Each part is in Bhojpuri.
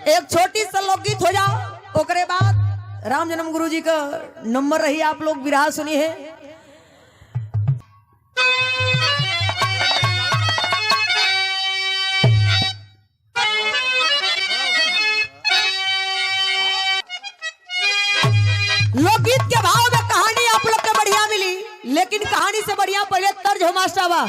एक छोटी सा लोकगीत हो जाओ, ओकरे बाद राम जन्म गुरु जी का नंबर रही, आप लोग विराह सुनी है। लोकगीत के भाव में कहानी आप लोग को बढ़िया मिली, लेकिन कहानी से बढ़िया पहले तर्ज हो मास्टर बा।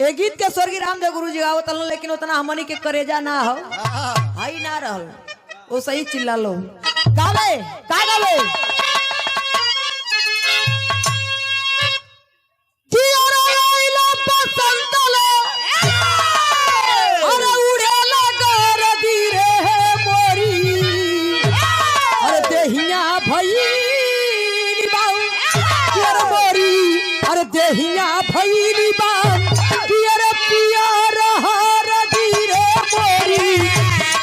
ए गीत के स्वर्गीय रामदेव गुरु जी गावत, लेकिन उतना हमनी के करेजा ना हो, हाई ना रहल, वो सही चिल्ला लो गावे का गावे। देहिया भैली बाम पियर पियर हर धीरे मोरी,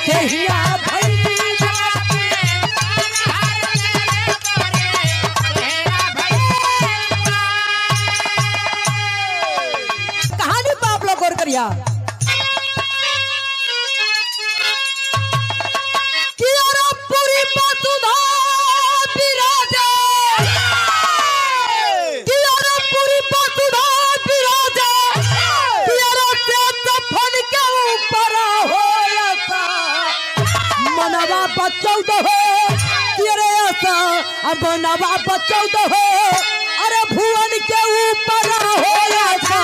देहिया भैली कहानी पर आप लोग गौर करिया। बनवा बचौद हो, अरे भुवन के ऊपर हो था,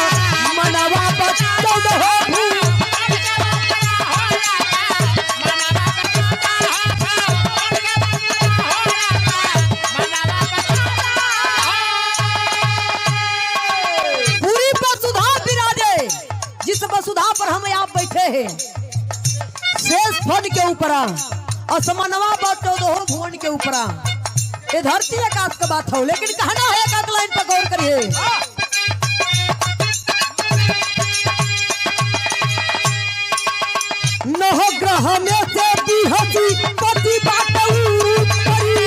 मनवा बचौद हो। पूरी वसुधा विराजे, जिस वसुधा पर हम आप बैठे हैं, शेष फन के ऊपर असमनवा बचौद हो, भुवन के ऊपर। ये धरती आकाश का बात हो, लेकिन कहना है एक लाइन पर गौर करिए। नौ ग्रह में से बिहती पति बाटऊ परी,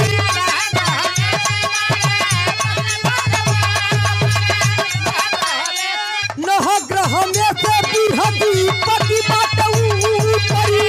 नौ ग्रह में से बिहती पति बाटऊ परी।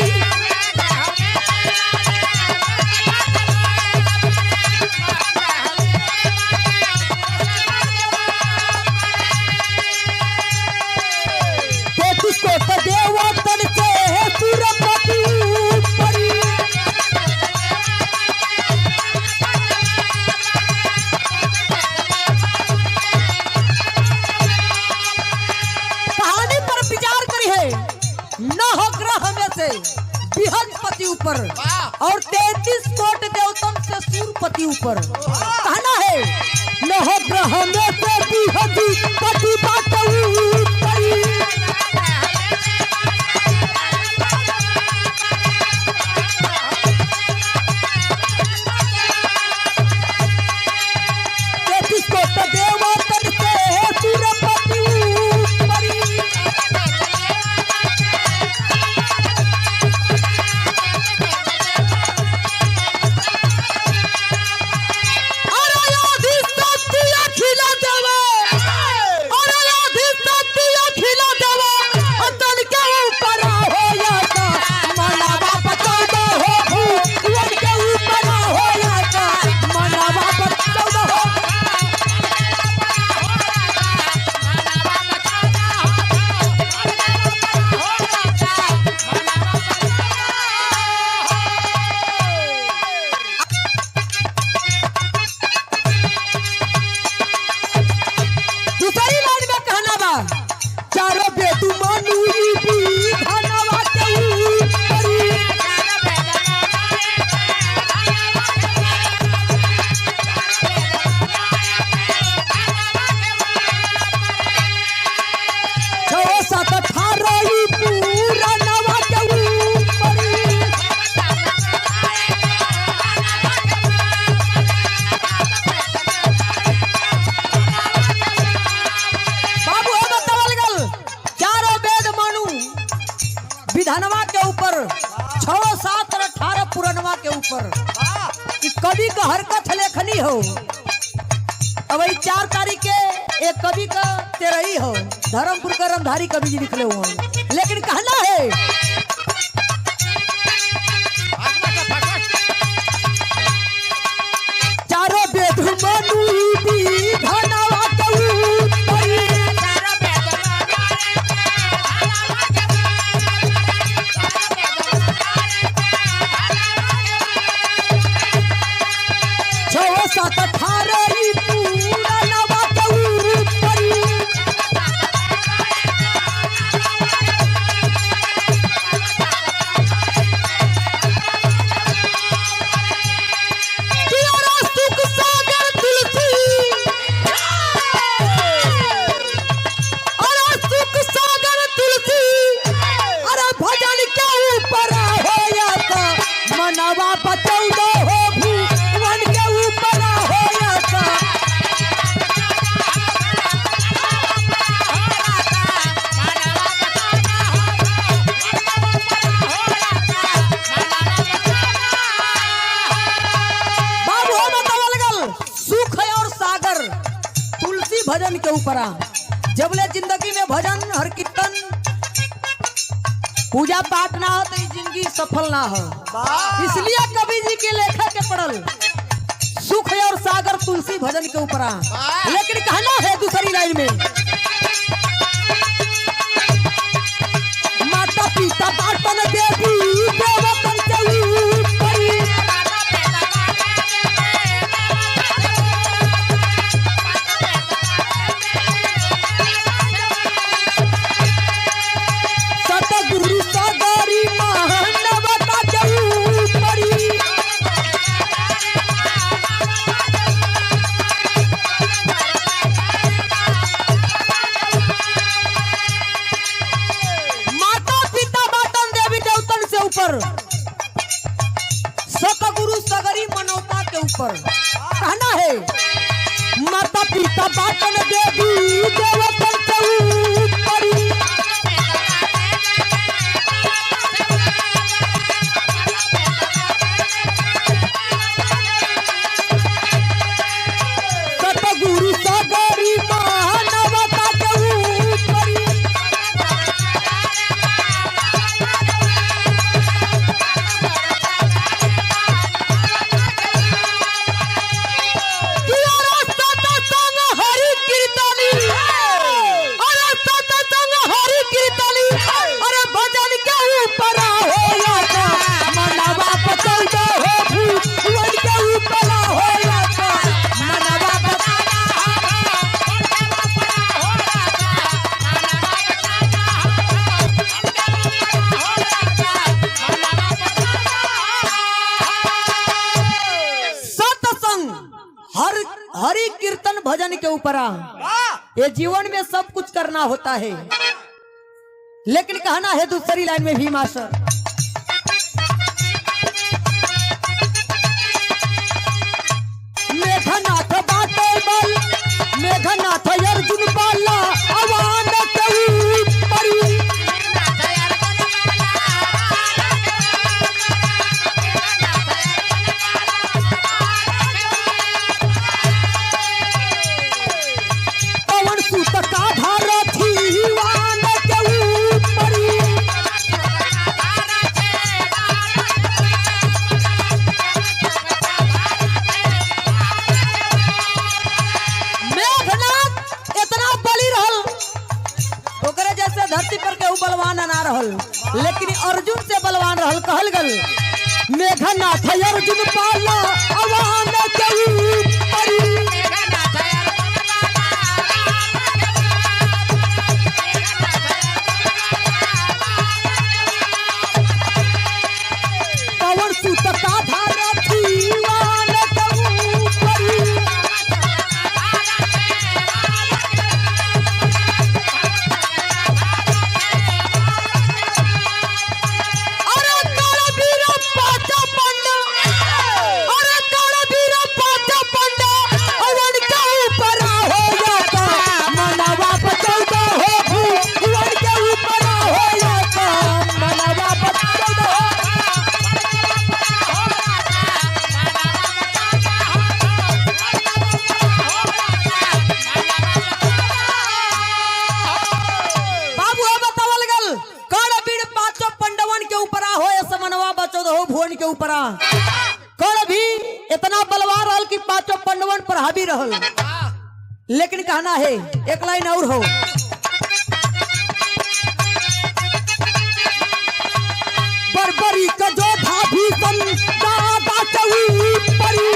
बृहस्पति ऊपर और 33 कोट देवतन से सूर्यपति ऊपर। कहना है नौ ग्रह में से बृहस्पति बाटऊ परी। 33 कोट देवतन से सूर्यपति परी। विधानवा के ऊपर 6, 7 और 18 पुरनवा के ऊपर कि कवि का हरकत लेखनी हो। अब 4 तारीख के एक कवि का तेरही हो, धर्मपुर का रमधारी कवि जी निकले हुए हैं, लेकिन कहना है चारों वेद मनु धनवा सात 18 पूरा नवा सुख सागर तुलसी, अरे सुख सागर तुलसी, अरे भजन के ऊपर होया था मनवा बचौदो हो भुवन के ऊपर होया था। बाबू बतावा लगल सुख और सागर तुलसी भजन के ऊपर। जबले जिंदगी में भजन हर कीर्तन पूजा पाठ ना हो तो जिंदगी सफल ना हो। इसलिए कवि जी के लेखा के पड़ल सुख और सागर तुलसी भजन के ऊपर। लेकिन कहना है दूसरी लाइन में माता पिता बाटन देवी देवतन के ऊपर, सतगुरु सागरी मानवता के ऊपर, माता पिता बाटन देवी देवतन से ऊपर, सतगुरु सागरी मानवता के ऊपर। कहना है माता पिता बाटन देवी देवतन के ऊपर, सतगुरु सागरी मानवता के ऊपर, अरे सतसंग हरि कीर्तनी, अरे सतसंग हरि कीर्तनी, अरे भजन के ऊपर होया था मनवा बचौदो हो भुवन के ऊपर होया था मनवा सत्संग हरि कीर्तन भजन के ऊपर। ये जीवन में सब कुछ करना होता है, लेकिन कहना है दूसरी लाइन में भी मास्टर मेघनाथ बाटे बल, मेघनाथ अर्जुन बाला अवान के ऊपर, पवन सुत का धारथी वान के ऊपर, मेघनाथ इतना बली रहल ओकरे जैसे धरती पर के बलवान ना रहल, लेकिन अर्जुन से बलवान रहल। कहल गल मेघनाथ अर्जुन पाला अवान के ऊपर, पवन सुत का धारथी वान के ऊपर, अरे कालवीर पांच पंडा, अरे कालवीर पांच पंडा अवन के ऊपर होया था मनवा बचौदो हो भुवन के ऊपर होया था मनवा बचौदो हो। ऊपरा कर्ण भी इतना बलवान रहल कि पांचों पांडवन पर हावी रहल। लेकिन कहना है एक लाइन और हो, बरबरी का जो भाभी दादा परी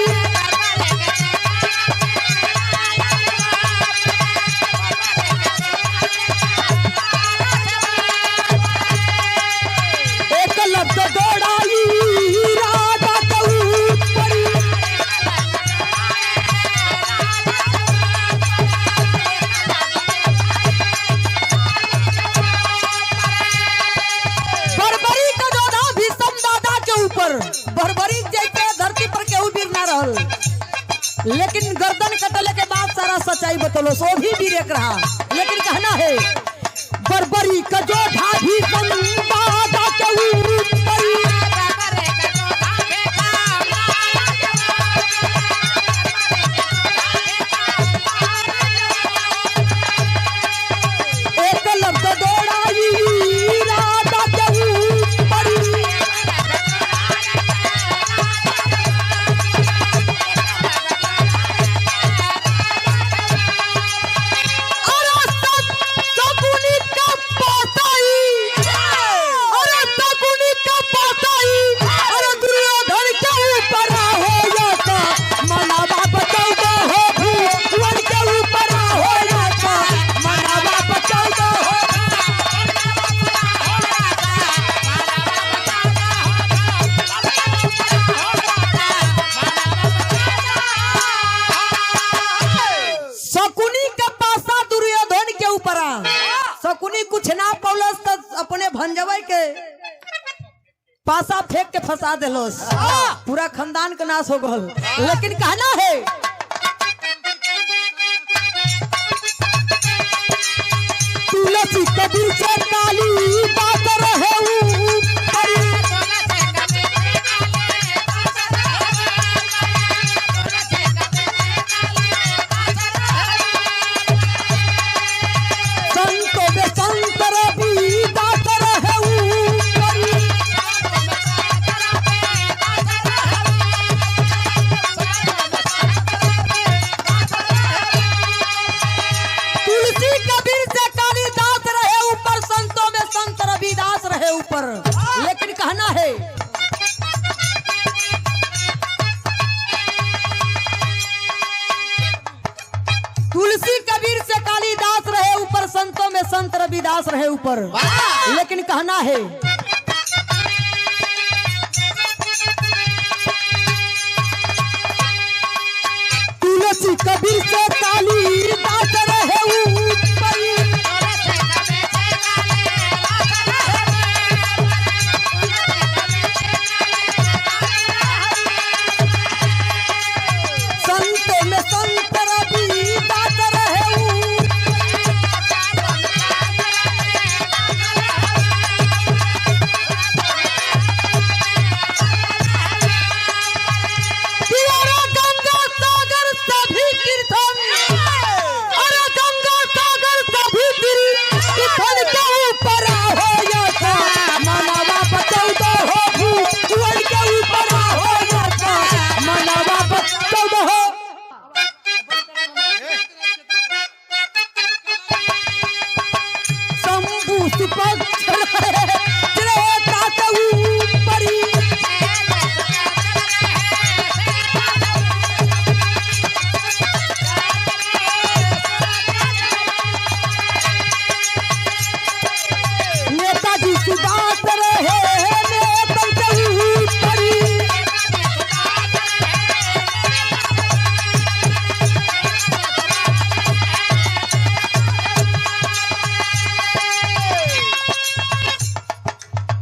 एक लफ्ज दौड़ाई राधा परी बरबरी जैसे धरती पर केहू वीर ना रहल, लेकिन गर्दन कटले के बाद सारा सच्चाई बतलो सो भी वीर एक रहा। लेकिन कहना है बरबरी का जो ढाभी दादा केहू परी एक लफ्ज दौड़ाई राधा केहू परी शकुनी कुछ ना पौलस तो अपने भंजवई के पासा फेंक के फंसा देलोस, पूरा खानदान का नाश हो गल। लेकिन कहना है तुलसी कबीर से काली बात रहे ऊपर। लेकिन कहना है तुलसी कबीर से कालिदास रहे ऊपर, संतों में संत रविदास रहे ऊपर। लेकिन कहना है तुलसी कबीर से कालिदास रहे ऊपर।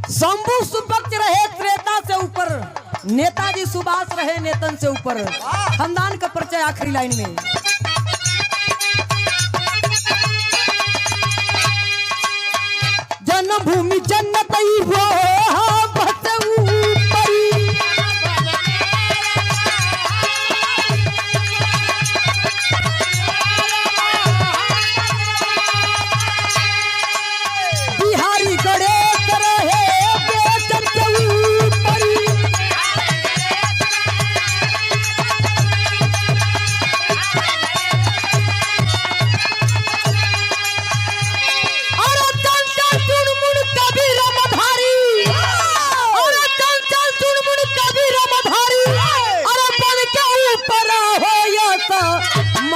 शंभू सुभक्त रहे त्रेता से ऊपर, नेताजी सुभाष रहे नेतन से ऊपर। खानदान का परिचय आखिरी लाइन में। जन्मभूमि जन्नत ही हो बिहारी गणेश रहे बेचन के ऊपर।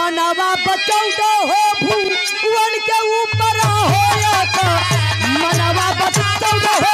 मनवा बचौदो हो भुवन के ऊपर हो मनवा बचौदो हो